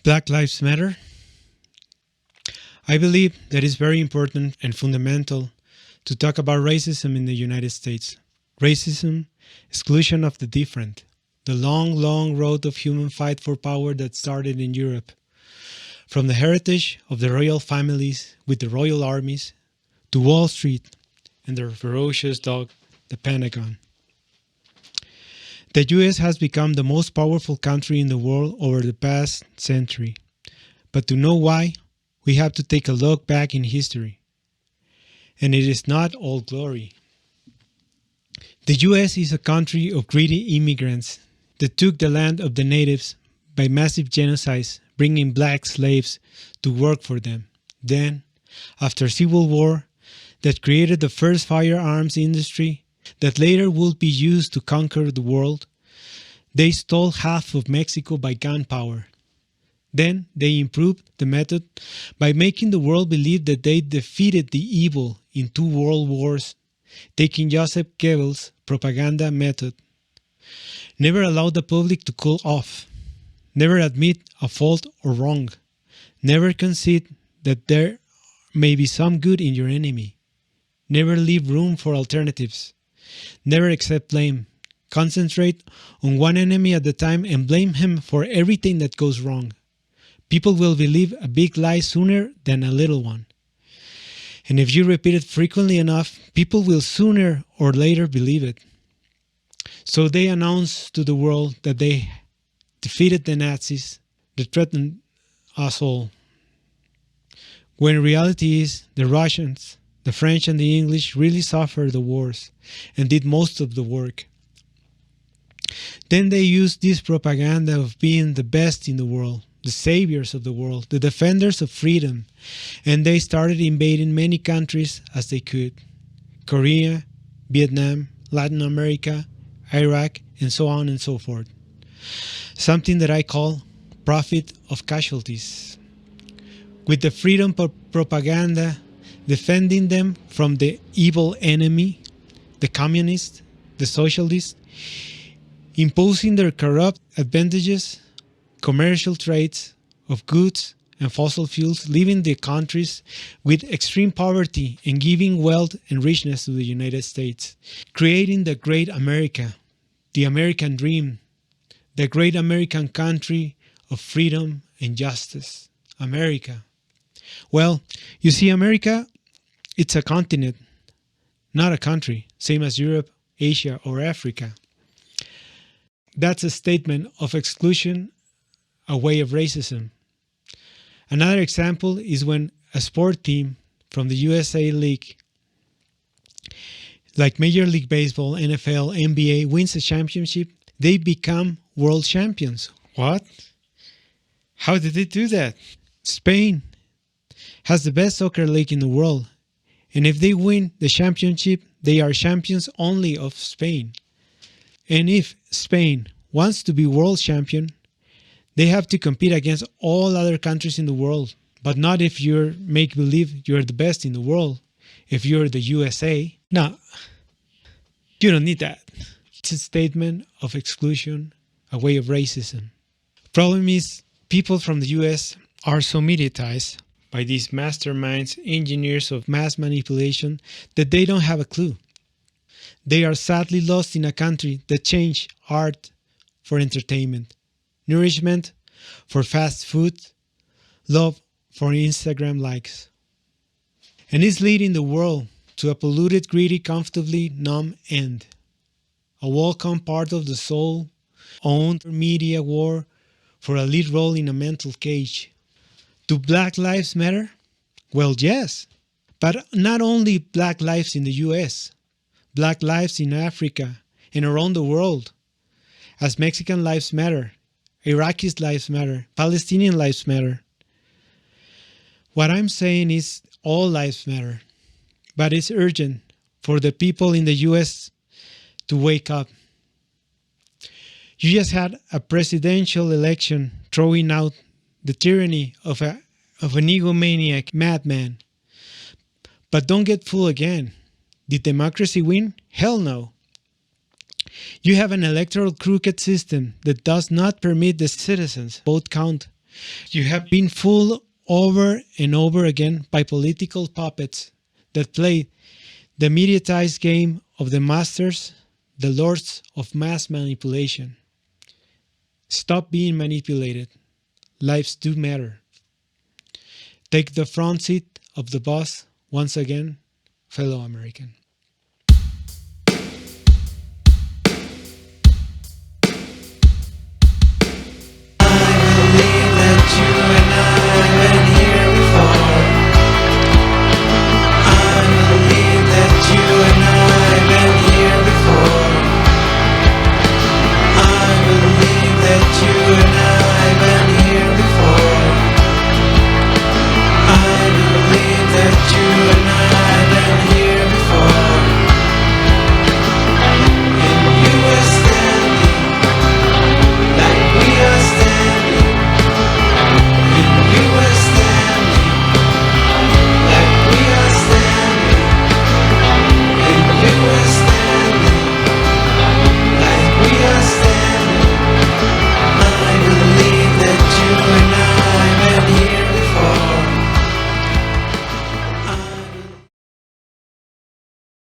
Black Lives Matter. I believe that it's very important and fundamental to talk about racism in the United States. Racism, exclusion of the different, the long, long road of human fight for power that started in Europe. From the heritage of the royal families with the royal armies to Wall Street and their ferocious dog, the Pentagon. The US has become the most powerful country in the world over the past century. But to know why, we have to take a look back in history. And it is not all glory. The US is a country of greedy immigrants that took the land of the natives by massive genocides, bringing black slaves to work for them. Then, after Civil War, that created the first firearms industry that later would be used to conquer the world, they stole half of Mexico by gunpowder. Then they improved the method by making the world believe that they defeated the evil in 2 world wars, taking Joseph Goebbels' propaganda method. Never allow the public to cool off. Never admit a fault or wrong. Never concede that there may be some good in your enemy. Never leave room for alternatives. Never accept blame. Concentrate on one enemy at a time and blame him for everything that goes wrong. People will believe a big lie sooner than a little one. And if you repeat it frequently enough, people will sooner or later believe it. So they announce to the world that they defeated the Nazis that threatened us all. When reality is the Russians, the French and the English really suffered the wars and did most of the work. Then they used this propaganda of being the best in the world, the saviors of the world, the defenders of freedom, and they started invading many countries as they could. Korea, Vietnam, Latin America, Iraq, and so on and so forth. Something that I call profit of casualties. With the freedom propaganda defending them from the evil enemy, the communists, the socialists, imposing their corrupt advantages, commercial trades of goods and fossil fuels, leaving the countries with extreme poverty and giving wealth and richness to the United States, creating the great America, the American dream, the great American country of freedom and justice, America. Well, you see, America, it's a continent, not a country, same as Europe, Asia, or Africa. That's a statement of exclusion, a way of racism. Another example is when a sport team from the USA League, like Major League Baseball, NFL, NBA, wins a championship, they become world champions. What? How did they do that? Spain has the best soccer league in the world, and if they win the championship, they are champions only of Spain. And if Spain wants to be world champion, they have to compete against all other countries in the world, but not if you make believe you're the best in the world. If you're the USA, no, you don't need that. It's a statement of exclusion, a way of racism. Problem is, people from the US are so mediatized by these masterminds, engineers of mass manipulation, that they don't have a clue. They are sadly lost in a country that changed art for entertainment, nourishment for fast food, love for Instagram likes. And is leading the world to a polluted, greedy, comfortably numb end. A welcome part of the soul-owned media war for a lead role in a mental cage. Do Black Lives Matter? Well, yes. But not only Black lives in the US, Black lives in Africa and around the world. As Mexican lives matter, Iraqis' lives matter, Palestinian lives matter. What I'm saying is all lives matter, but it's urgent for the people in the US to wake up. You just had a presidential election throwing out the tyranny of an egomaniac madman. But don't get fooled again. Did democracy win? Hell no. You have an electoral crooked system that does not permit the citizens' vote count You have been fooled over and over again by political puppets that play the mediatized game of the masters, the lords of mass manipulation. Stop being manipulated. Lives do matter. Take the front seat of the bus once again, fellow American.